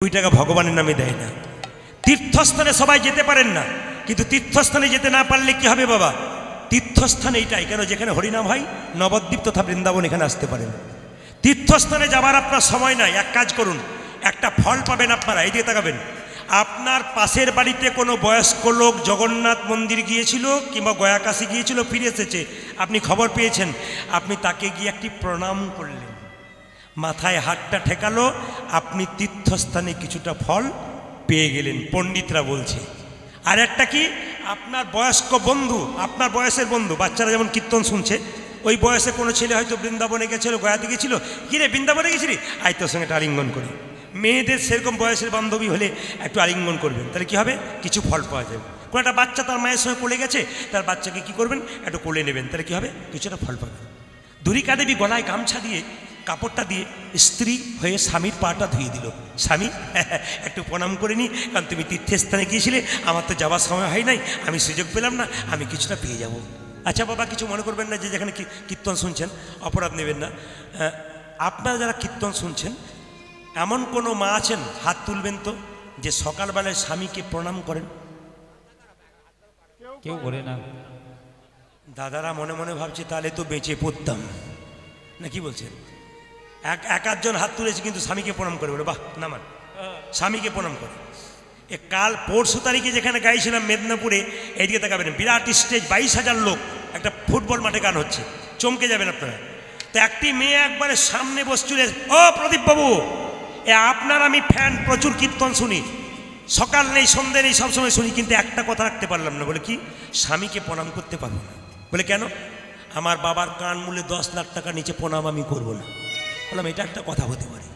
2 টাকা ভগবানের নামে দেয় না। তীর্থস্থানে সবাই যেতে পারেন না, কিন্তু তীর্থস্থানে যেতে না পারলে কি হবে বাবা? তীর্থস্থান এইটাই কেন, যেখানে হরিনাম হয়, নবদ্বীপ তথা বৃন্দাবন, এখানে আসতে পারেন। তীর্থস্থানে যাবার আপনার সময় নাই, এক কাজ করুন, একটা ফল পাবেন আপনারা, এই দিকে তাকাবেন। আপনার পাশের বাড়িতে কোনো বয়স্ক লোক জগন্নাথ মন্দির গিয়েছিল কিংবা গয়াকাশি গিয়েছিল, ফিরে এসেছে, আপনি খবর পেয়েছেন, আপনি তাকে গিয়ে একটি প্রণাম করলেন, মাথায় হাতটা ঠেকালো, আপনি তীর্থস্থানে কিছুটা ফল পেয়ে গেলেন, পণ্ডিতরা বলছে। আর একটা কি, আপনার বয়স্ক বন্ধু, আপনার বয়সের বন্ধু, বাচ্চারা যেমন কীর্তন শুনছে, ওই বয়সে কোনো ছেলে হয়তো বৃন্দাবনে গেছিল, গয়াতে গেছিল, কিরে বৃন্দাবনে গেছিলি, আই তোর সঙ্গে একটা আলিঙ্গন করি। মেয়েদের সেরকম বয়সের বান্ধবী হলে একটু আলিঙ্গন করবেন, তাহলে কি হবে, কিছু ফল পাওয়া যাবে। কোনো একটা বাচ্চা তার মায়ের সঙ্গে কোলে গেছে, তার বাচ্চাকে কি করবেন, একটু কোলে নেবেন, তাহলে কি হবে, কিছুটা ফল পাবেন। দুরিকা দেবী গলায় গামছা দিয়ে, কাপড়টা দিয়ে স্ত্রী হয়ে স্বামীর পাটা ধুয়ে দিল, স্বামী একটু প্রণাম করে নি, কারণ তুমি তীর্থস্থানে গিয়েছিলে, আমার তো যাওয়ার সময় হয় নাই, আমি সুযোগ পেলাম না, আমি কিছুটা পেয়ে যাব। আচ্ছা বাবা, কিছু মনে করবেন না যে যেখানে কীর্তন শুনছেন, অপরাধ নেবেন না। আপনারা যারা কীর্তন শুনছেন, এমন কোনো মা আছেন, হাত তুলবেন তো, যে সকালবেলায় স্বামীকে প্রণাম করেন? কেউ করে না। দাদারা মনে মনে ভাবছে তাহলে তো বেঁচে পড়তাম না, কি বলছেন? এক আধজন হাত তুলেছে, কিন্তু স্বামীকে প্রণাম করে, বলে বাহ নামান, স্বামীকে প্রণাম করে। কাল পরশু তারিখে যেখানে গাইছিলাম মেদিনীপুরে, এইদিকে তাকাবেন, বিরাট স্টেজ, 22,000 লোক, একটা ফুটবল মাঠে গান হচ্ছে, চমকে যাবেন আপনারা। তো একটি মেয়ে একবারে সামনে বসছিল, ও প্রদীপ বাবু, আপনার আমি ফ্যান, প্রচুর কীর্তন শুনি, সকাল নেই সন্ধ্যে নেই সবসময় শুনি, কিন্তু একটা কথা রাখতে পারলাম না। বলে কি, স্বামীকে প্রণাম করতে পারবো না। বলে কেন? আমার বাবার কান মূলে 10 লাখ টাকা নিচে প্রণাম আমি করবো না। বললাম এটা একটা কথা হতে পারে।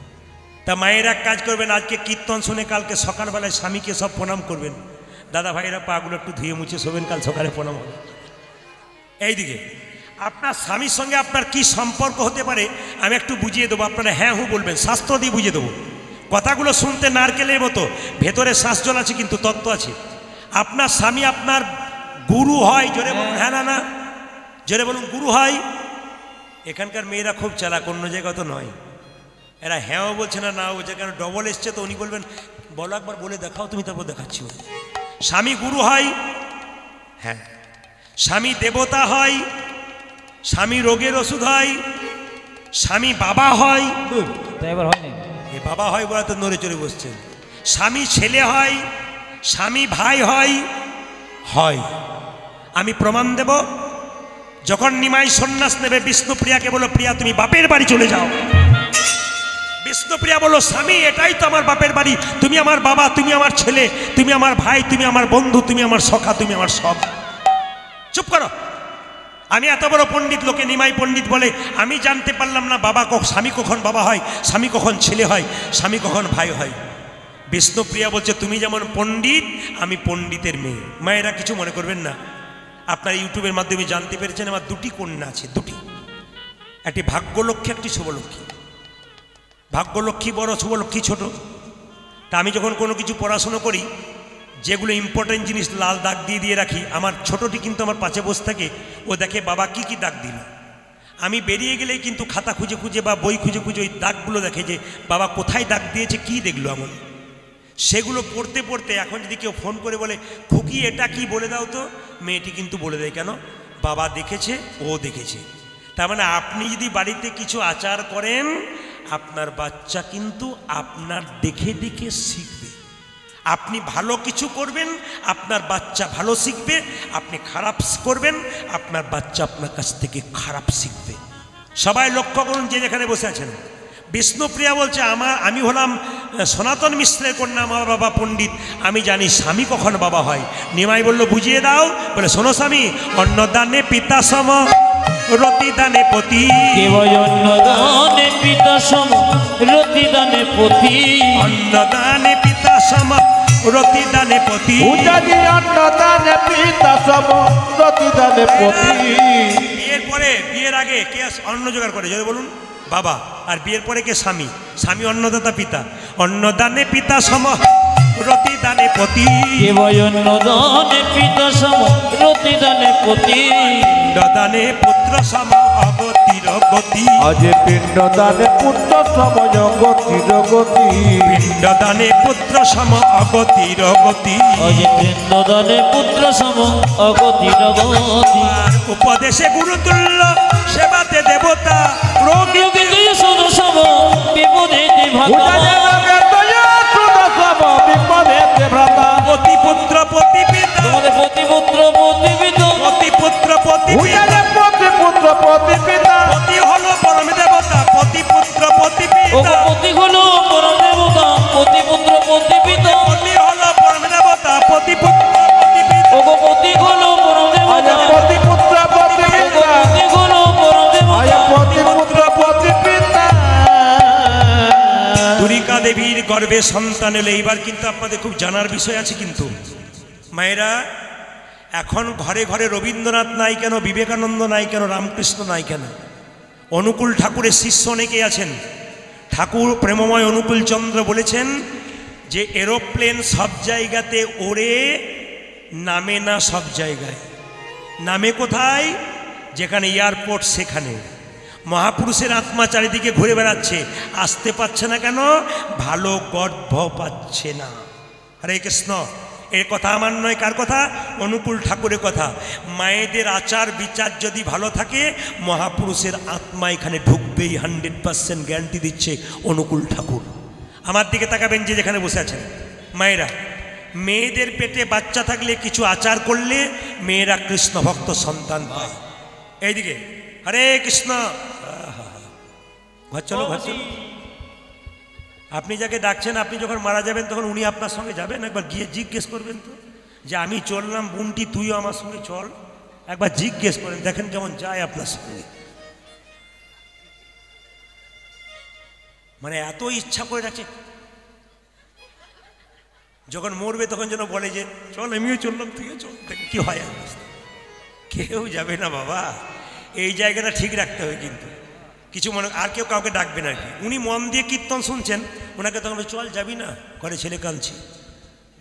তা মায়ের এক কাজ করবেন, আজকে কীর্তন শুনে কালকে সকালবেলায় স্বামীকে সব প্রণাম করবেন। দাদা ভাইরা পাগুলো একটু ধুয়ে মুছে শোবেন, কাল সকালে প্রণাম হবে। এইদিকে আপনার স্বামীর সঙ্গে আপনার কি সম্পর্ক হতে পারে আমি একটু বুঝিয়ে দেবো, আপনারা হ্যাঁ হু বলবেন, শাস্ত্র দিয়ে বুঝিয়ে দেবো। কথাগুলো শুনতে নারকেলের মতো, ভেতরে শ্বাসজল আছে কিন্তু তত্ত্ব আছে। আপনার স্বামী আপনার গুরু হয়, জোরে বলুন হ্যাঁ না না, জোরে বলুন গুরু হয়। এখানকার মেয়েরা খুব চালাক, অন্য জায়গা তো নয়, এরা হ্যাঁও বলছে না না বলছে, কারণ ডবল এসছে তো, উনি বলবেন বলো একবার বলে দেখাও তুমি, তারপর দেখাচ্ছি। স্বামী গুরু হয়, হ্যাঁ, স্বামী দেবতা হয়, স্বামী রোগের ওষুধ হয়, স্বামী বাবা হয়, তাই এবার হয় না, এ বাবা হয় বলে তো নড়ে চড়ে বসছেন। স্বামী ছেলে হয়, স্বামী ভাই হয়, হয়। আমি প্রমাণ দেব, যখন নিমাই সন্ন্যাস নেবে, বিষ্ণুপ্রিয়াকে বলো প্রিয়া তুমি বাপের বাড়ি চলে যাও। বিষ্ণুপ্রিয়া বলো স্বামী এটাই তো আমার বাপের বাড়ি, তুমি আমার বাবা, তুমি আমার ছেলে, তুমি আমার ভাই, তুমি আমার বন্ধু, তুমি আমার সখা, তুমি আমার সব। চুপ করো। আমি এত বড় পণ্ডিত, লোকে নিমাই পণ্ডিত বলে, আমি জানতে পারলাম না বাবা স্বামী কখন বাবা হয়, স্বামী কখন ছেলে হয়, স্বামী কখন ভাই হয়। বিষ্ণুপ্রিয়া বলছে তুমি যেমন পণ্ডিত, আমি পণ্ডিতের মেয়ে। মায়েরা কিছু মনে করবেন না, আপনার ইউটিউবের মাধ্যমে জানতে পেরেছেন আমার 2টি কন্যা আছে, 2টি, একটি ভাগ্যলক্ষ্মী, একটি শুভলক্ষ্মী। ভাগ্যলক্ষ্মী বড়, শুভলক্ষ্মী ছোট। তা আমি যখন কোনো কিছু পড়াশুনো করি, যেগুলো ইম্পর্টেন্ট জিনিস লাল দাগ দিয়ে দিয়ে রাখি, আমার ছোটটি কিন্তু আমার পাশে বসে থাকে, ও দেখে বাবা কি কি দাগ দিল। আমি বেরিয়ে গেলেই কিন্তু খাতা খুঁজে খুঁজে বা বই খুঁজে খুঁজে ওই দাগগুলো দেখে যে বাবা কোথায় দাগ দিয়েছে, কি দেখলো এমন। সেগুলো পড়তে পড়তে এখন যদি কেউ ফোন করে বলে খুকি এটা কি বলে দাও তো, মেয়েটি কিন্তু বলে দেয়, কেন, বাবা দেখেছে, ও দেখেছে। তার মানে আপনি যদি বাড়িতে কিছু আচার করেন, আপনার বাচ্চা কিন্তু আপনার দেখে দেখে শিখবে। আপনি ভালো কিছু করবেন, আপনার বাচ্চা ভালো শিখবে। আপনি খারাপ করবেন, আপনার বাচ্চা আপনার কাছ থেকে খারাপ শিখবে। সবাই লক্ষ্য করুন যে যেখানে বসে আছেন। বিষ্ণুপ্রিয়া বলছে আমি হলাম সনাতন মিশ্রের কন্যা, আমার বাবা পণ্ডিত, আমি জানি স্বামী কখন বাবা হয়। নিমাই বলল বুঝিয়ে দাও। বলে শোনো স্বামী, অন্নদানে পিতা সম রতিদানে পতি, অন্নদানে পিতা সম রতিদানে পতি, অন্নদানে পিতা সম রতিদানে পতি, অন্নদানে পিতা সম রতিদানে পতি। বিয়ের পরে, বিয়ের আগে কে অন্ন জোগাড় করে, যদি বলুন বাবা, আর বিয়ের পরে কে স্বামী, স্বামী অন্নদাতা পিতা। অন্নদানে পিতা সম রতিদানে পতি, অন্নদানে পিতা সম রতিদানে পতি, অন্নদানে পুত্র সম অবতীর গতি, আজ পিণ্ডদানে পুত্র সময় গতির গতি, পিণ্ডদানে পুত্র সম অগতির গতি, আজ পিণ্ডদানে পুত্র সম অগতির গতি, আর উপদেশে গুরুতুল্য সেবাতে দেবতা, রোগী বিজয় সদা সম বিপদেতে ভাতা, উঠানে রোগে দয়া সুদা সম বিপদেতে ভ্রাতা, পতিপুত্র পতিপিতা, তোমাদের প্রতিপুত্র প্রতিপিত, পতিপুত্র পতিপিতা, উঠানে পুত্র পিতা, পতি হলো পরম দেবতা, পতিপুত্র ও পতিপিতা, পতি হলো পরম দেবতা, প্রতিপুত্র প্রতিপিত, পতি হলো পরম দেবতা, পতিপুত্র পতিপিতা, ও পতি হলো পরম আজ দেবতা, পুত্র ও পিতা, পতি হলো পরম আজ দেবতা, পুত্র পিতা। দুরিকা দেবীর গর্ভে সন্তান এলে এইবার কিন্তু আপনাদের খুব জানার বিষয় আছে কিন্তু মায়েরা, এখন ঘরে ঘরে রবীন্দ্রনাথ নাই কেন, বিবেকানন্দ নাই কেন, রামকৃষ্ণ নাই কেন, অনুকূল ঠাকুরের শিষ্য অনেকেই আছেন। ঠাকুর প্রেমময় অনুকূল চন্দ্র বলেছেন যে এরোপ্লেন সব জায়গাতে ওড়ে, নামে না সব জায়গায়। নামে কোথায়? যেখানে এয়ারপোর্ট সেখানে। মহাপুরুষের আত্মা চারিদিকে ঘুরে বেড়াচ্ছে, আসতে পারছে না কেন? ভালো গর্ভ পাচ্ছে না। হরে কৃষ্ণ। এর কথা আমার নয়, কার কথা? অনুকূল ঠাকুরের কথা। মায়েদের আচার বিচার যদি ভালো থাকে, মহাপুরুষের আত্মা এখানে ঢুকবেই, 100% গ্যারান্টি দিচ্ছে অনুকূল ঠাকুর। আমার দিকে তাকাবেন যে যেখানে বসে আছেন মায়েরা, মেয়েদের পেটে বাচ্চা থাকলে কিছু আচার করলে মেয়েরা কৃষ্ণ ভক্ত সন্তান পায়। এইদিকে হরে কৃষ্ণ। ঘর চলো, ঘর চলো। আপনি যাকে ডাকছেন, আপনি যখন মারা যাবেন তখন উনি আপনার সঙ্গে যাবেন? একবার গিয়ে জিজ্ঞেস করবেন তো যে আমি চললাম বোনটি, তুইও আমার সঙ্গে চল। একবার জিজ্ঞেস করেন, দেখেন কেমন যায় আপনার সঙ্গে। মানে এত ইচ্ছা করে রাখছে, যখন মরবে তখন যেন বলে যে চল আমিও চললাম, তুইও চল। দেখেন কি হয় অবস্থা। কেউ যাবে না বাবা, এই জায়গাটা ঠিক রাখতে হবে কিন্তু। কিছু মনে, আর কেউ কাউকে ডাকবে না আর কি। উনি মন দিয়ে কীর্তন শুনছেন, ওনাকে তখন চল যাবি না, ঘরে ছেলে কাঁদছে,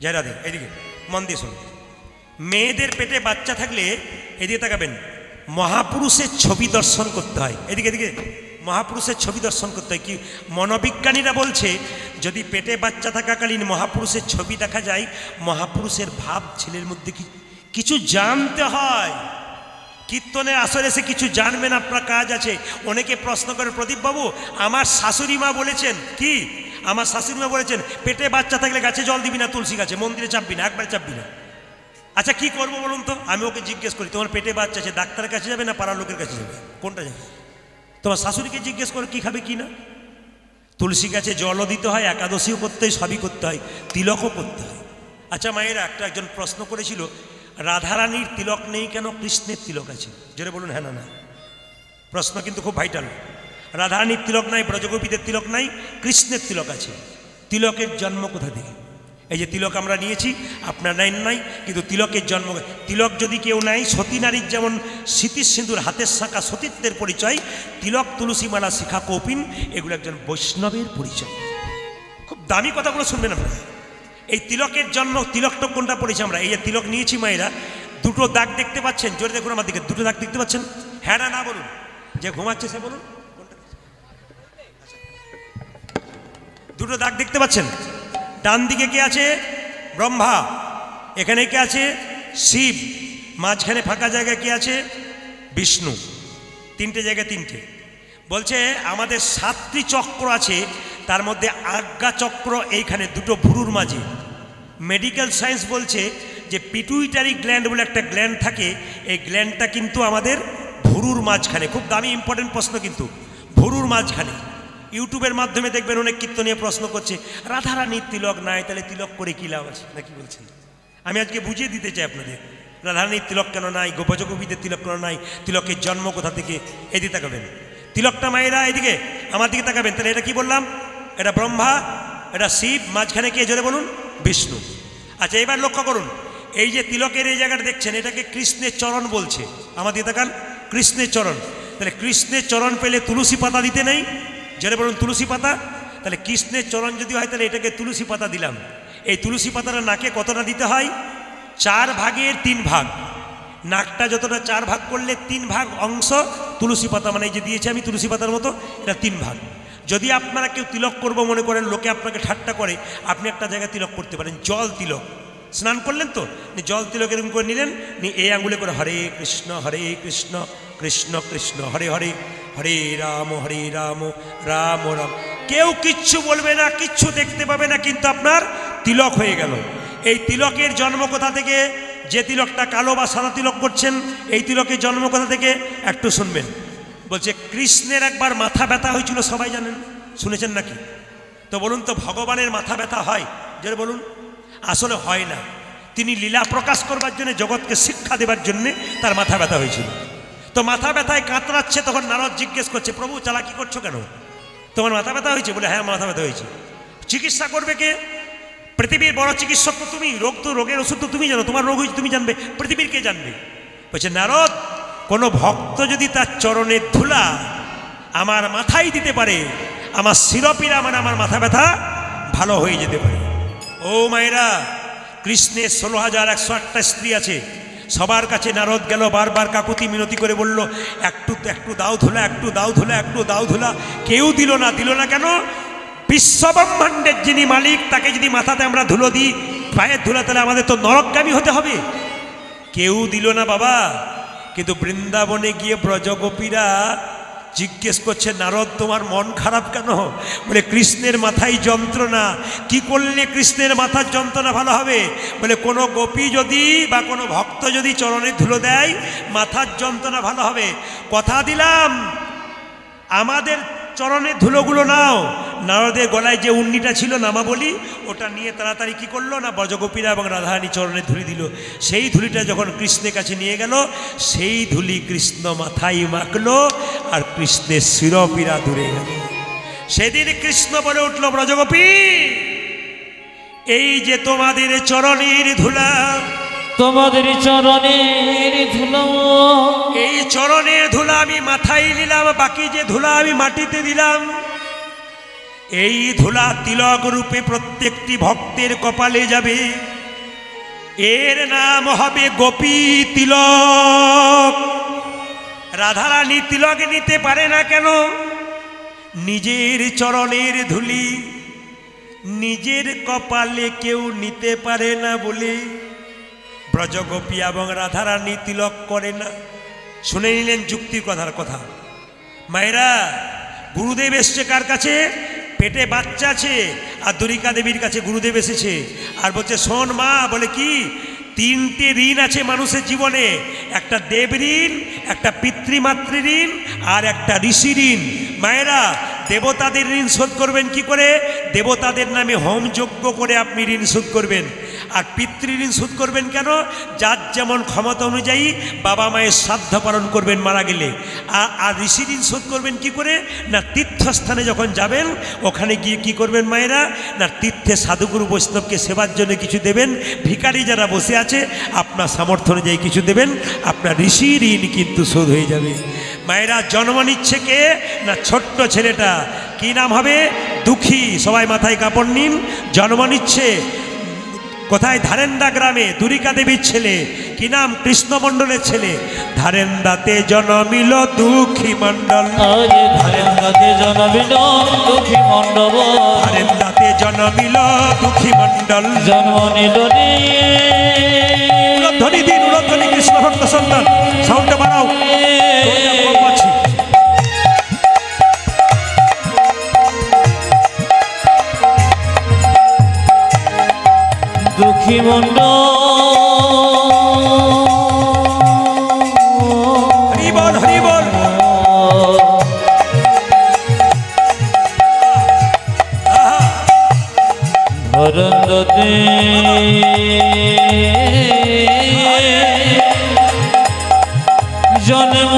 যাই রাধে। এদিকে মন দিয়ে শুনুন। মেয়েদের পেটে বাচ্চা থাকলে এদিকে তাকাবেন, মহাপুরুষের ছবি দর্শন করতে হয়। এদিকে এদিকে মহাপুরুষের ছবি দর্শন করতে হয়। কি মনোবিজ্ঞানীরা বলছে, যদি পেটে বাচ্চা থাকাকালীন মহাপুরুষের ছবি দেখা যায়, মহাপুরুষের ভাব ছেলের মধ্যে কিছু জানতে হয়। কীর্তনের আসরে এসে কিছু জানবেন, আপনার কাজ আছে। অনেকে প্রশ্ন করে, প্রদীপবাবু আমার শাশুড়ি মা বলেছেন কি, আমার শাশুড়ি মা বলেছেন পেটে বাচ্চা থাকলে গাছে জল দিবি না, তুলসী গাছে, মন্দিরে চাপবি না, একবার চাপবি না। আচ্ছা কি করবো বলুন তো? আমি ওকে জিজ্ঞেস করি, তোমার পেটে বাচ্চা আছে, ডাক্তারের কাছে যাবে না পাড়ার লোকের কাছে যাবে? কোনটা যাবে? তোমার শাশুড়িকে জিজ্ঞেস করে কি খাবে কি না। তুলসী গাছে জলও দিতে হয়, একাদশীও করতে হয়, সবই করতে হয়, তিলকও করতে হয়। আচ্ছা মায়েরা, একজন প্রশ্ন করেছিল, রাধারানীর তিলক নেই কেন, কৃষ্ণের তিলক আছে? জোরে বলুন হ্যাঁ না না। প্রশ্ন কিন্তু খুব ভাইটাল। রাধারানীর তিলক নাই, ব্রজগোপীদের তিলক নাই, কৃষ্ণের তিলক আছে। তিলকের জন্ম কোথা থেকে? এই যে তিলক আমরা নিয়েছি, আপনার নেন নাই, কিন্তু তিলকের জন্ম। তিলক যদি কেউ নাই, সতী নারীর যেমন স্মৃতির সিঁদুর হাতের শাঁখা সতীত্বের পরিচয়, তিলক তুলসীমালা শিখা কৌপিন এগুলো একজন বৈষ্ণবের পরিচয়। খুব দামি কথাগুলো শুনবেন আপনারা। এই তিলকের জন্ম, তিলকটা কোনটা পড়েছি আমরা? এই যে তিলক নিয়েছি মায়েরা, দুটো দাগ দেখতে পাচ্ছেন? জোরে দেখুন আমার দিকে, দুটো দাগ দেখতে পাচ্ছেন? হ্যাঁ না না বলুন, যে ঘুমাচ্ছে সে বলুন। দুটো দাগ দেখতে পাচ্ছেন? ডান দিকে কে আছে? ব্রহ্মা। এখানে কে আছে? শিব। মাঝখানে ফাঁকা জায়গায় কে আছে? বিষ্ণু। তিনটে জায়গায় তিনটে। বলছে আমাদের 7টি চক্র আছে, তার মধ্যে আজ্ঞা চক্র এইখানে দুটো ভুরুর মাঝে। মেডিকেল সায়েন্স বলছে যে পিটুইটারি গ্ল্যান্ড বলে একটা গ্ল্যান্ড থাকে, এই গ্ল্যান্ডটা কিন্তু আমাদের ভুরুর মাঝখানে। খুব দামি ইম্পর্টেন্ট প্রশ্ন কিন্তু, ভুরুর মাঝখানে। ইউটিউবের মাধ্যমে দেখবেন অনেক কীর্তনীয় প্রশ্ন করছে, রাধারানীর তিলক নাই, তাহলে তিলক করে কী লাভ আছে, নাকি বলছেন? আমি আজকে বুঝিয়ে দিতে চাই আপনাদের, রাধারানীর তিলক কেন নাই, ব্রজগোপীদের তিলক কেন নাই, তিলকের জন্ম কোথা থেকে। এদিকে তাকাবেন, তিলকটা মায়েরা এদিকে আমার দিকে তাকাবেন। তাহলে এটা কি বললাম? এটা ব্রহ্মা, এটা শিব, মাঝখানে কে জোরে বলুন? বিষ্ণু। আচ্ছা এবার লক্ষ্য করুন, এই যে তিলকের এই জায়গাটা দেখছেন, এটাকে কৃষ্ণের চরণ বলছে। আমার দিকে তাকান, কৃষ্ণের চরণ। তাহলে কৃষ্ণের চরণ পেলে তুলসী পাতা দিতে নেই? জোরে বলুন তুলসী পাতা। তাহলে কৃষ্ণের চরণ যদি হয়, তাহলে এটাকে তুলসী পাতা দিলাম। এই তুলসী পাতাটা নাকে কতটা দিতে হয়? 4 ভাগের 3 ভাগ। নাকটা যতটা 4 ভাগ করলে 3 ভাগ অংশ তুলসী পাতা মানে এই যে দিয়েছি আমি তুলসী পাতার মতো, এটা 3 ভাগ। যদি আপনারা কেউ তিলক করব মনে করেন, লোকে আপনাকে ঠাট্টা করে, আপনি একটা জায়গায় তিলক করতে পারেন। জল তিলক, স্নান করলেন তো জল তিলক এরকম করে নিলেন, এই আঙ্গুলে করে হরে কৃষ্ণ কৃষ্ণ কৃষ্ণ হরে হরে, হরে রাম রাম রাম। কেউ কিচ্ছু বলবে না, কিচ্ছু দেখতে পাবে না, কিন্তু আপনার তিলক হয়ে গেল। এই তিলকের জন্ম কোথা থেকে? যে তিলকটা কালো বা সাদা তিলক করছেন, এই তিলকের জন্ম কোথা থেকে একটু শুনবেন। বলছে কৃষ্ণের একবার মাথা ব্যথা হয়েছিল, সবাই জানেন, শুনেছেন নাকি? তো বলুন তো, ভগবানের মাথা ব্যথা হয়? যে বলুন, আসলে হয় না। তিনি লীলা প্রকাশ করবার জন্য, জগৎকে শিক্ষা দেবার জন্য তার মাথা ব্যথা হয়েছিল। তো মাথা ব্যথায় কাতরাচ্ছে, তখন নারদ জিজ্ঞেস করছে, প্রভু চালাকি করছো কেন? তোমার মাথা ব্যথা হয়েছে? বলে হ্যাঁ মাথা ব্যথা হয়েছে। চিকিৎসা করবে কে? পৃথিবীর বড় চিকিৎসক তো তুমি, রোগের ওষুধ তো তুমি জানো, তোমার রোগ হয়েছে তুমি জানবে, পৃথিবীর কে জানবে? বলছে নারদ, কোনো ভক্ত যদি তার চরণের ধুলা আমার মাথায় দিতে পারে, আমার শিরপীরা মানে আমার মাথা ব্যথা ভালো হয়ে যেতে পারে। ও মায়েরা, কৃষ্ণের 16,108টা স্ত্রী আছে, সবার কাছে নারদ গেল, বারবার কাকুতি মিনতি করে বলল, একটু দাও ধুলা, একটু দাও ধুলা। কেউ দিল না কেন? বিশ্বব্রহ্মাণ্ডের যিনি মালিক, তাকে যদি মাথাতে আমরা ধুলো দিই, পায়ের ধুলা, তাহলে আমাদের তো নরকগামী হতে হবে। কেউ দিল না বাবা। কিন্তু বৃন্দাবনে গিয়ে ব্রজগোপীরা জিজ্ঞেস করছে, নারদ তোমার মন খারাপ কেন? বলে কৃষ্ণের মাথায় যন্ত্রণা। কি করলে কৃষ্ণের মাথার যন্ত্রণা ভালো হবে? বলে কোনো গোপী যদি বা কোনো ভক্ত যদি চরণে ধুলো দেয়, মাথার যন্ত্রণা ভালো হবে। কথা দিলাম, আমাদের চরণের ধুলোগুলো নাও। নারদের গলায় যে উন্নিটা ছিল নামাবলী, ওটা নিয়ে তাড়াতাড়ি কি করলো না, ব্রজগোপীরা এবং রাধারানী চরণে ধুলি দিল। সেই ধুলিটা যখন কৃষ্ণের কাছে নিয়ে গেল, সেই ধুলি কৃষ্ণ মাথায় মাখলো, আর কৃষ্ণের শিরপীরা দূরে গেল। সেদিন কৃষ্ণ বলে উঠল, ব্রজগোপী, এই যে তোমাদের চরণের ধুলা, তোমাদের চরণের ধুলো, এই চরণের ধুলা আমি মাথায় নিলাম, বাকি যে ধুলা আমি মাটিতে দিলাম। এই ধুলা তিলক রূপে প্রত্যেকটি ভক্তের কপালে যাবে। এর নাম হবে গোপী তিলক। রাধারানী তিলক নিতে পারে না কেন? নিজের চরণের ধুলি নিজের কপালে কেউ নিতে পারে না বলে ব্রজগোপী এবং রাধারানী তিলক করে না। শুনে নিলেন যুক্তির কথা। মায়েরা, গুরুদেব এসছে কার কাছে? পেটে বাচ্চা আছে, আর দ্বারিকা দেবীর কাছে গুরুদেব এসেছে, আর বলছে শোন মা, বলে কি 3টে ঋণ আছে মানুষের জীবনে, একটা দেব ঋণ, একটা পিতৃমাতৃ ঋণ, আর একটা ঋষি ঋণ। মায়েরা, দেবতাদের ঋণ শোধ করবেন কি করে? দেবতাদের নামে হোম যজ্ঞ করে আপনি ঋণ শোধ করবেন। আর পিতৃ ঋণ শোধ করবেন কেন? যার যেমন ক্ষমতা অনুযায়ী বাবা মায়ের শ্রাদ্ধ পালন করবেন মারা গেলে। আর ঋষি ঋণ শোধ করবেন কি করে? না তীর্থস্থানে যখন যাবেন, ওখানে গিয়ে কি করবেন মায়েরা? না তীর্থে সাধুগুরু বৈষ্ণবকে সেবার জন্য কিছু দেবেন। ভিখারি যারা বসে আছে, আপনার সামর্থ্য অনুযায়ী কিছু দেবেন, আপনার ঋষি ঋণ কিন্তু শোধ হয়ে যাবে। মায়েরা, জন্ম নিচ্ছে কে? না ছোট্ট ছেলেটা। কি নাম হবে? দুঃখী। সবাই মাথায় কাপড় নিন। জন্ম নিচ্ছে কোথায়? ধারেন্দা গ্রামে, দ্বারিকা দেবীর ছেলে। কি নাম? কৃষ্ণ মণ্ডলের ছেলে। ধারেন্দাতে জন্মিল দুঃখী মণ্ডল, ধারেন্দাতে জন্মিল দুঃখী মণ্ডল, ধারেন্দাতে জন্মিল দুঃখী মণ্ডল। জন্ম নিল রে, উলধ্বনি দিন, উলধ্বনি, কৃষ্ণ ভক্ত সন্তান, সাউন্ডটা বাড়াও। দুঃখী মণ্ডল, হরি বল, হরি বল। ধরন্দতে জন্ম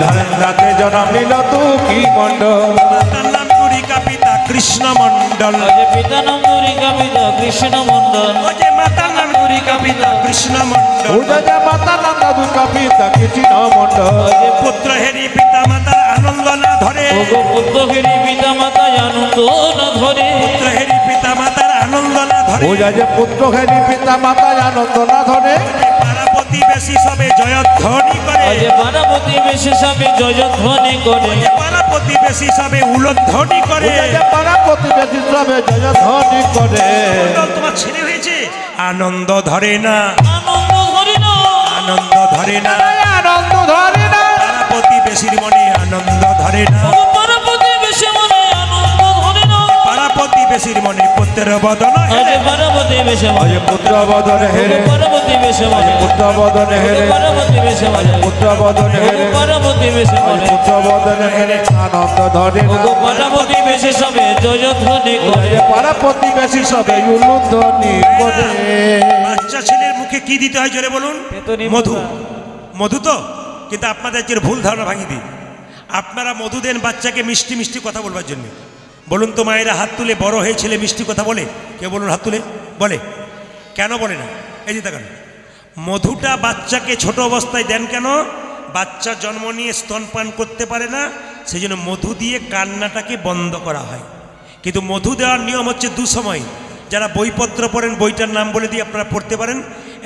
ধারেন্দাতে জন্ম নিল দুঃখী মণ্ডল। মাতার নাম দ্বারিকা, পিতা কৃষ্ণ মণ্ডল। পিতা নাম দ্বারিকা, পিতা কৃষ্ণ মণ্ডল। মাতার নাম দ্বারিকা, পিতা কৃষ্ণ মণ্ডল। মাতা নাম দ্বারিকা, পিতা কৃষ্ণ মণ্ডল। পুত্র হেরি পিতা মাতার আনন্দ না ধরে, ওগো পুত্রহেরি পিতা মাতায় আনন্দ না ধরে, পুত্রহেরি পিতা মাতার আনন্দ না ধরে, বোঝা যে পুত্রহেরি পিতা মাতায় আনন্দ না ধরে, পাড়া প্রতিবেশী সবে জয়ধ্বনি করে, আজ পাড়া প্রতিবেশী সবে জয়ধ্বনি করে, পাড়া প্রতিবেশী সবে উলধ্বনি করে। বোঝা যে পাড়া প্রতিবেশী সবে জয়ধ্বনি করে। তোমার ছেলে হয়েছে, আনন্দ ধরে না, আনন্দ ধরে না, আনন্দ ধরে না, আনন্দ ধরে না, পাড়া প্রতিবেশীর মনে আনন্দ ধরে না, ওগো পাড়া প্রতিবেশী মনে আনন্দ ধরে না, পাড়া প্রতিবেশীর মনে পুত্রের বদন আজ পাড়া প্রতিবেশী আজ মনে, পুত্র বদনে হেরে, পাড়া প্রতিবেশী মনে, পুত্র বদনে হেরে, পাড়া প্রতিবেশী মনে, পুত্র বদনে হেরে, পাড়া প্রতিবেশী আজ মনে, পুত্র বদনে হেরে, আনন্দ ধরে না। ওগো পাড়া প্রতিবেশী সবে জয়ধ্বনি বোঝা করে, যে পাড়া প্রতিবেশী সবে উলুধ্বনি করে। বাচ্চা ছেলের মুখে কি দিতে হয় জোরে বলুন? পেতনি মধু। মুখা। মধু তো, কিন্তু আপনাদের যে ভুল ধারণা ভাঙি দিই, আপনারা মধু দেন বাচ্চাকে মিষ্টি মিষ্টি কথা বলবার জন্য। বলুন তো মায়েরা হাত তুলে, বড় হয়ে ছেলে মিষ্টি কথা বলে? কেউ বলুন হাত তুলে, বলে? কেন বলে না? এই যে দেখেন, মধুটা বাচ্চাকে ছোট অবস্থায় দেন কেন? বাচ্চা জন্ম নিয়ে স্তনপান করতে পারে না, সেই জন্য মধু দিয়ে কান্নাটাকে বন্ধ করা হয়। কিন্তু মধু দেওয়ার নিয়ম হচ্ছে দু সময়। যারা বইপত্র পড়েন, বইটার নাম বলে দিয়ে আপনারা পড়তে পারেন।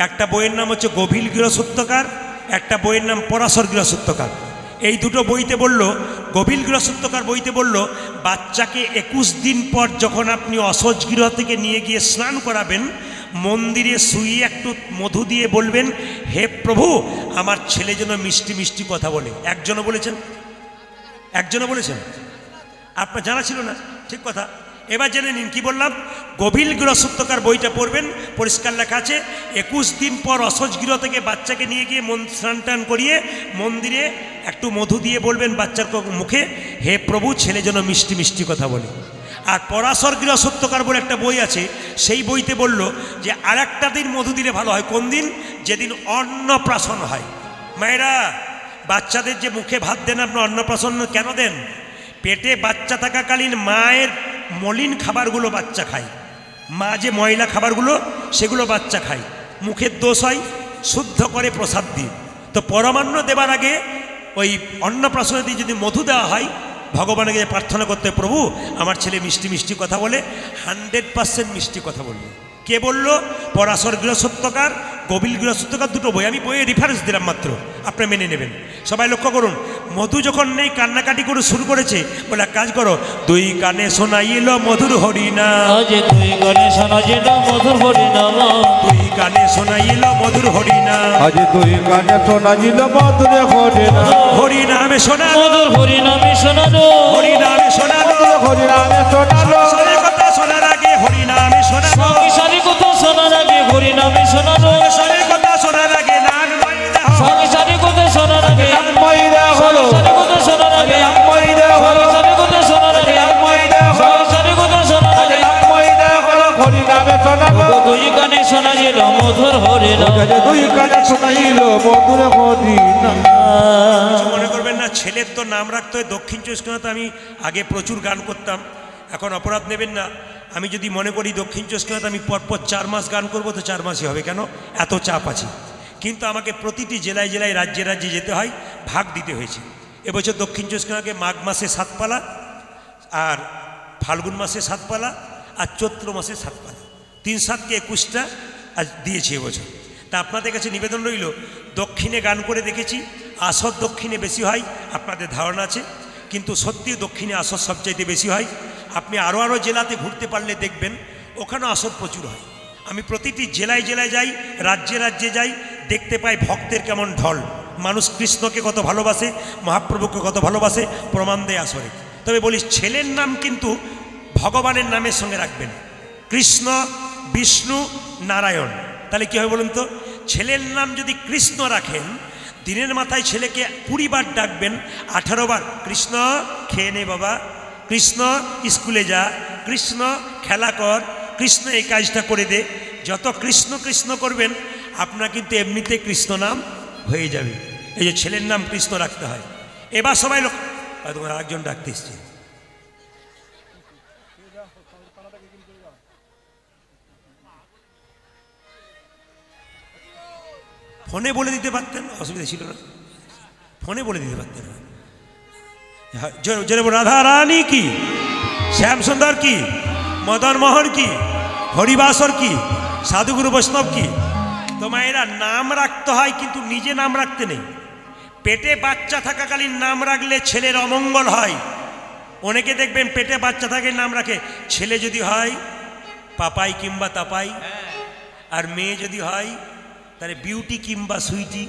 একটা বইয়ের নাম হচ্ছে গভীর গৃহসূত্রকার, একটা বইয়ের নাম পরাশর গৃহসূত্রকার। এই দুটো বইতে বলল, গভীর গৃহসূত্রকার বইতে বলল, বাচ্চাকে 21 দিন পর যখন আপনি অসহজ গৃহ থেকে নিয়ে গিয়ে স্নান করাবেন, মন্দিরে শুয়ে একটু মধু দিয়ে বলবেন, হে প্রভু আমার ছেলে যেন মিষ্টি মিষ্টি কথা বলে। একজনও বলেছেন? একজনও বলেছেন? আপনার জানা ছিল না? ঠিক কথা। এবার জেনে নিন কি বললাম। গভীর গৃহসূত্রকার বইটা পড়বেন, পরিষ্কার লেখা আছে 21 দিন পর অসহজ গৃহ থেকে বাচ্চাকে নিয়ে গিয়ে স্নান টান করিয়ে মন্দিরে একটু মধু দিয়ে বলবেন বাচ্চার মুখে, হে প্রভু ছেলে যেন মিষ্টি মিষ্টি কথা বলে। আর পরাশর গৃহসূত্রকার বলে একটা বই আছে, সেই বইতে বলল যে আরেকটা দিন মধু দিলে ভালো হয়। কোন দিন? যেদিন অন্নপ্রাশন হয়। মায়েরা, বাচ্চাদের যে মুখে ভাত দেন আপনি, অন্নপ্রাশন কেন দেন? পেটে বাচ্চা থাকাকালীন মায়ের মলিন খাবারগুলো বাচ্চা খায়, মা যে ময়লা খাবারগুলো সেগুলো বাচ্চা খায়, মুখের দোষ হয়, শুদ্ধ করে প্রসাদ দিয়ে। তো পরমান্ন দেবার আগে ওই অন্নপ্রাশনে দিয়ে যদি মধু দেওয়া হয়, ভগবানকে প্রার্থনা করতে, প্রভু আমার ছেলে মিষ্টি মিষ্টি কথা বলে, 100% মিষ্টি কথা বলবে। কে বলল? পরাশর গৃহসূত্রকার, গভীর গৃহসূত্রকার, দুটো বই। আমি বইয়ে রেফারেন্স দিলাম মাত্র, আপনারা মেনে নেবেন। সবাই লক্ষ্য করুন, মধু যখন নেই কান্নাকাটি করে শুরু করেছে, বলে এক কাজ করো, দুই কানে শোনাইল মধুর হরিনা, আজ দুই কানে শোনাইল মধুর হরিনাম, দুই কানে শোনাইল মধুর হরিনা, আজ দুই কানে শোনাইল মধুর হরিনা, হরিনামে শোনালো, মধুর হরিনামে শোনালো, হরিনামে শোনালো, হরিনামে শোনালো, সংসারের কথা শোনার আগে হরিনামে শোনালো, সংসারের কথা শোনার আগে হরিনামে শোনালো, সংসারের কথা শোনার আগে নাম ময়দা হলো, সংসারের কথা শোনার আগে, ময়দা হলো, সংসারের কথা শোনার আগে, ময়দা হলো, সংসারের কথা শোনার আগে, ময়দা হলো, সংসারের কথা শোনার আগে, ময়দা হলো, হরিনামে শোনালো, দুই কানে শোনাইল মধুর হরিনাম। দুই কানে শোনাইল মধুর হরিনা। মনে করবেন না, ছেলের তো নাম রাখতে হয়। দক্ষিণ চব্বিশ পরগনাতে আমি আগে প্রচুর গান করতাম, এখন অপরাধ নেবেন না। আমি যদি মনে করি দক্ষিণ চব্বিশ পরগনাতে আমি পরপর 4 মাস গান করবো, তো 4 মাসই হবে। কেন? এত চাপ আছে। কিন্তু আমাকে প্রতিটি জেলায় জেলায়, রাজ্যে রাজ্যে যেতে হয়, ভাগ দিতে হয়েছে। এবছর দক্ষিণ চব্বিশ পরগনাকে মাঘ মাসে 7 পালা, আর ফাল্গুন মাসে 7 পালা, আর চৈত্র মাসে 7 পালা, 3-7কে 21টা আজ দিয়েছি এবছর। তা আপনাদের কাছে নিবেদন রইল, দক্ষিণে গান করে দেখেছি, আসর দক্ষিণে বেশি হয়, আপনাদের ধারণা আছে। কিন্তু সত্যি দক্ষিণে আসর সবচাইতে বেশি হয়। আপনি আরও জেলাতে ঘুরতে পারলে দেখবেন ওখানেও আসর প্রচুর হয়। আমি প্রতিটি জেলায় জেলায় যাই, রাজ্যে রাজ্যে যাই, দেখতে পাই ভক্তের কেমন ঢল। মানুষ কৃষ্ণকে কত ভালোবাসে, মহাপ্রভুকে কত ভালোবাসে, প্রমাণ দেয় আসরে। তবে বলি, ছেলের নাম কিন্তু ভগবানের নামের সঙ্গে রাখবেন, কৃষ্ণ, বিষ্ণু, নারায়ণ। তাহলে কী হবে বলুন তো? ছেলের নাম যদি কৃষ্ণ রাখেন, দিনের মাথায় ছেলেকে 20 বার ডাকবেন, 18 বার কৃষ্ণ খেয়ে নে বাবা, কৃষ্ণ স্কুলে যা, কৃষ্ণ খেলা কর, কৃষ্ণ এই কাজটা করে দে। যত কৃষ্ণ কৃষ্ণ করবেন, আপনার কিন্তু এমনিতে কৃষ্ণ নাম হয়ে যাবে। এই যে ছেলের নাম কৃষ্ণ রাখতে হয়। এবার সবাই লোক, তোমার আরেকজন ডাকতে এসছে, ফোনে বলে দিতে পারতেন, অসুবিধা ছিল না, ফোনে বলে দিতে পারতেন। জোরে বলুন, রাধা রানী কি, শ্যাম সুন্দর কি, মদন মোহন কি, হরিবাসর কি, সাধুগুরু বৈষ্ণব কি। তো মায়েরা নাম রাখতে হয়, কিন্তু নিজে নাম রাখতে নেই। পেটে বাচ্চা থাকাকালীন নাম রাখলে ছেলের অমঙ্গল হয়। অনেকে দেখবেন পেটে বাচ্চা থাকে নাম রাখে, ছেলে যদি হয় পাপাই কিংবা তাপাই, আর মেয়ে যদি হয় তাহলে বিউটি কিংবা সুইটি।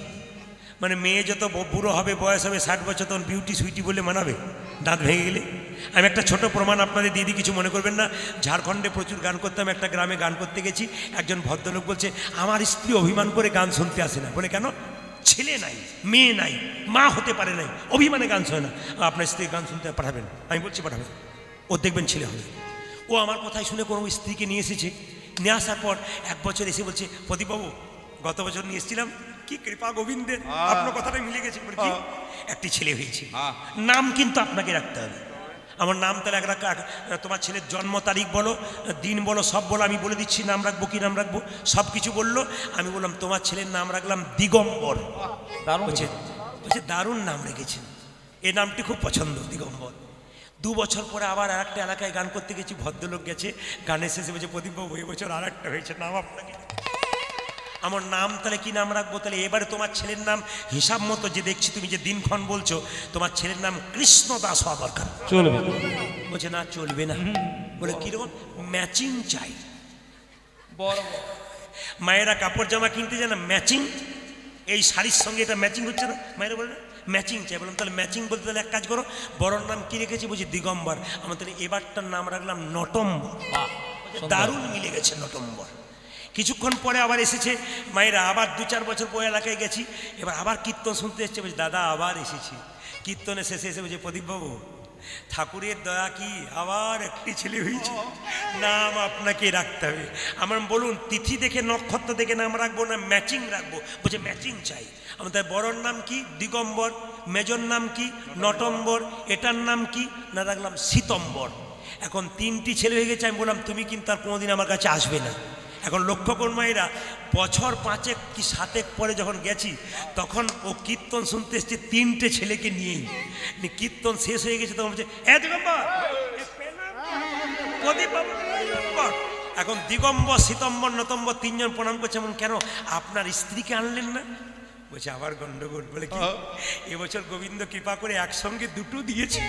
মানে মেয়ে যত বুড়ো হবে, বয়স হবে 60 বছর, তখন বিউটি সুইটি বলে মানাবে দাঁত ভেঙে গেলে। আমি একটা ছোট প্রমাণ আপনাদের দিয়ে দিই, কিছু মনে করবেন না। ঝাড়খণ্ডে প্রচুর গান করতাম, একটা গ্রামে গান করতে গেছি, একজন ভদ্রলোক বলছে আমার স্ত্রী অভিমান করে গান শুনতে আসে না। বলে কেন? ছেলে নাই, মেয়ে নাই, মা হতে পারে নাই, অভিমানে গান শোনে না। আপনার স্ত্রী গান শুনতে পাঠাবেন? আমি বলছি পাঠাবেন, ও দেখবেন ছেলে হবে। ও আমার কথাই শুনে কোনো স্ত্রীকে নিয়ে এসেছে, নিয়ে আসার পর 1 বছর এসে বলছে, প্রদীপবাবু গত বছর নিয়ে এসেছিলাম, কি কৃপা গোবিন্দের, আপনার কথাটা মিলে গেছে, একটি ছেলে হয়েছে। নাম কিন্তু আপনাকে রাখতে হবে। আমার নাম তাহলে তোমার ছেলের জন্ম তারিখ বলো, দিন বলো, সব বলো, আমি বলে দিচ্ছি নাম রাখবো কি নাম রাখবো, সব কিছু বললো। আমি বললাম তোমার ছেলের নাম রাখলাম দিগম্বর। বলছে দারুণ নাম রেখেছেন, এই নামটি খুব পছন্দ, দিগম্বর। 2 বছর পরে আবার আর একটা এলাকায় গান করতে গেছি, ভদ্রলোক গেছে, গানের শেষে বলছে প্রদীপবাবু এই বছর আর একটা হয়েছে, নাম আপনাকে। আমার নাম তাহলে কি নাম রাখবো? তাহলে এবারে তোমার ছেলের নাম হিসাব মতো যে দেখছি তুমি যে দিনক্ষণ বলছো, তোমার ছেলের নাম কৃষ্ণ দাস হওয়া দরকার। চলবে? বলছে না চলবে না। বলে কিরকম? ম্যাচিং চাই। মায়েরা কাপড় জামা কিনতে যায় না, ম্যাচিং, এই শাড়ির সঙ্গে এটা ম্যাচিং হচ্ছে না, মায়েরা বলে না ম্যাচিং চাই। বললাম তাহলে ম্যাচিং বলতে তাহলে এক কাজ করো, বড়র নাম কি রেখেছি? বলছি দিগম্বর। আমার তাহলে এবারটার নাম রাখলাম নটম্বর। দারুণ মিলে গেছে নটম্বর। কিছুক্ষণ পরে আবার এসেছে মায়েরা, আবার 2-4 বছর পরে এলাকায় গেছি, এবার আবার কীর্তন শুনতে এসছে। বলছি দাদা আবার এসেছি। কীর্তনে শেষে এসে বলছে প্রদীপবাবু ঠাকুরের দয়া কি আবার একটি ছেলে হয়েছে, নাম আপনাকে রাখতে হবে। আমার বলুন তিথি দেখে নক্ষত্র দেখে নাম রাখবো না ম্যাচিং রাখবো? বলছে ম্যাচিং চাই। আমাদের বড়র নাম কি? দিগম্বর। মেজর নাম কি? নটম্বর। এটার নাম কি? না রাখলাম শীতম্বর। এখন 3টি ছেলে হয়ে গেছে। আমি বললাম তুমি কিন্তু আর কোনোদিন আমার কাছে আসবে না। এখন লক্ষ্য করুন মায়েরা, বছর 5 কি 7 পরে যখন গেছি, তখন ও কীর্তন শুনতে এসছে 3টে ছেলেকে নিয়েই। কীর্তন শেষ হয়ে গেছে, তখন বলছে এখন দিগম্বর, শীতম্বর, নতম্বর 3 জন প্রণাম করছে। এমন কেন? আপনার স্ত্রীকে আনলেন না? বলছে আবার গন্ডগোল। বলে কি? এবছর গোবিন্দ কৃপা করে একসঙ্গে 2টো দিয়েছে।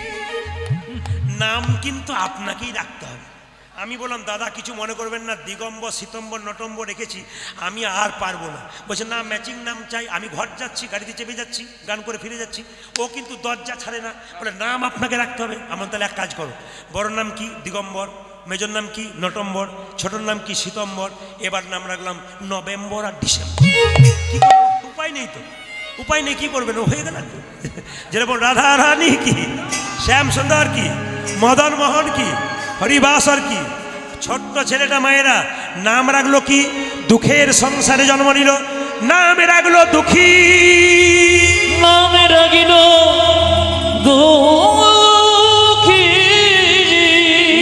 নাম কিন্তু আপনাকেই রাখতে হবে। আমি বললাম দাদা কিছু মনে করবেন না, দিগম্বর, শীতম্বর, নটম্বর রেখেছি, আমি আর পারবো না। বলছে না ম্যাচিং নাম চাই। আমি ঘর যাচ্ছি, গাড়িতে চেপে যাচ্ছি, গান করে ফিরে যাচ্ছি, ও কিন্তু দরজা ছাড়ে না। বলে নাম আপনাকে রাখতে হবে। আমার তাহলে এক কাজ করো, বড় নাম কি? দিগম্বর। মেজর নাম কি? নটম্বর। ছোটর নাম কি? শীতম্বর। এবার নাম রাখলাম নভেম্বর আর ডিসেম্বর। কি করবো? উপায় নেই তো, উপায় নেই, কি করবেন? ও হয়ে গেল। যেরকম রাধা রানী কি, শ্যাম সুন্দর কি, মদন মোহন কি, হরিবাসর কি। ছোট্ট ছেলেটা মায়েরা নাম রাখলো কি? দুঃখের সংসারে জন্ম নিল, নামে রাখলো দুঃখী। নামে রাখিল দুঃখী,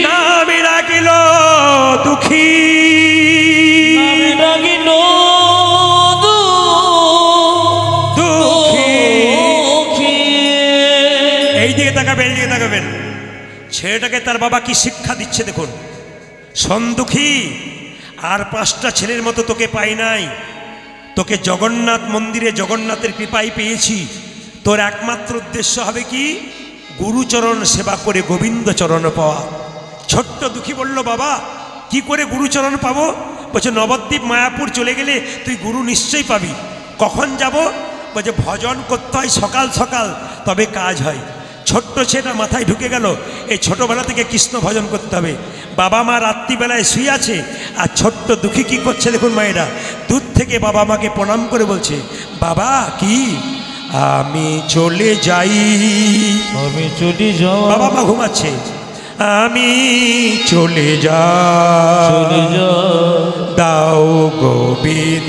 নামে রাখিল দুঃখী, নামে রাখিল দুঃখী। দুঃখী। এই দিকে তাকাবেন, এই দিকে তাকাবেন। ছেলেটাকে তার বাবা কি শিক্ষা দিচ্ছে দেখুন। শোন দুঃখী, আর 5টা ছেলের মতো তোকে পাই নাই, তোকে জগন্নাথ মন্দিরে জগন্নাথের কৃপাই পেয়েছি। তোর একমাত্র উদ্দেশ্য হবে কি? গুরুচরণ সেবা করে গোবিন্দ চরণ পাওয়া। ছোট্ট দুঃখী বলল বাবা কি করে গুরুচরণ পাবো? বলছে নবদ্বীপ মায়াপুর চলে গেলে তুই গুরু নিশ্চয়ই পাবি। কখন যাব? বলছে ভজন করতে হয় সকাল সকাল, তবে কাজ হয়। ছোট্ট ছেলেটা মাথায় ঢুকে গেল, এই ছোটবেলা থেকে কৃষ্ণ ভজন করতে হবে। বাবা মা রাত্রিবেলায় শুয়ে আছে, আর ছোট্ট দুঃখী কী করছে দেখুন মায়েরা, দূর থেকে বাবা মাকে প্রণাম করে বলছে বাবা কি আমি চলে যাই। আমি চলে যাই। বাবা মা ঘুমাচ্ছে, আমি চলে চলে যাই, যাই। দাও গোবিন্দ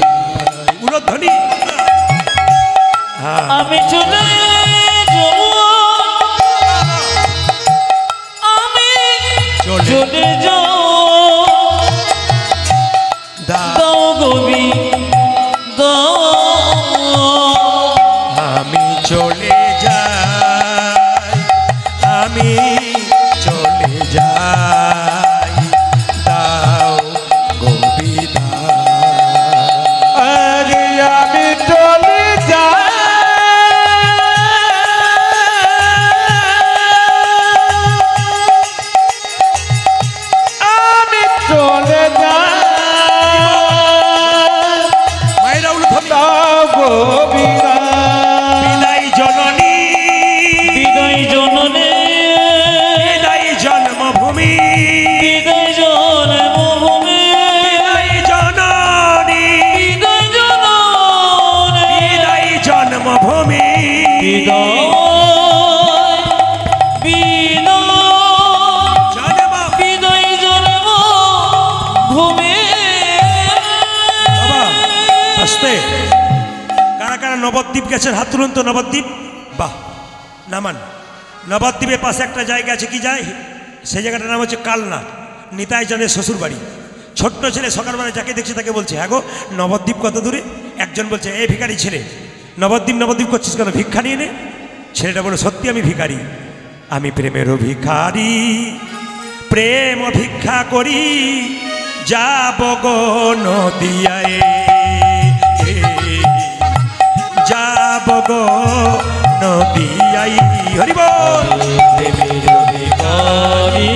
উলধ্বনি। আমি চলে যাব, আমি চলে যাও, দাও গোবিন্দ। আমি চলে যাই, নবদ্বীপ গেছেন? হাত তুলুন তো। নবদ্বীপ, বাহ, নামান। নবদ্বীপের পাশে একটা জায়গা আছে, কি যায় সেই জায়গাটার নাম হচ্ছে কালনা, নিতাই জনের শ্বশুর বাড়ি। ছোট্ট ছেলে সকালবেলা যাকে দেখছে তাকে বলছে, হ্যাঁ গো নবদ্বীপ কত দূরে? একজন বলছে, এই ভিখারি ছেলে, নবদ্বীপ নবদ্বীপ করছিস কেন, ভিক্ষা নিয়ে নে। ছেলেটা বলে, সত্যি আমি ভিখারি, আমি প্রেমেরও ভিখারি, প্রেম ভিক্ষা করি, যাব গো নদিয়ায়, যাব গো নদিয়ায়। হরি বল। প্রেমের ভিখারি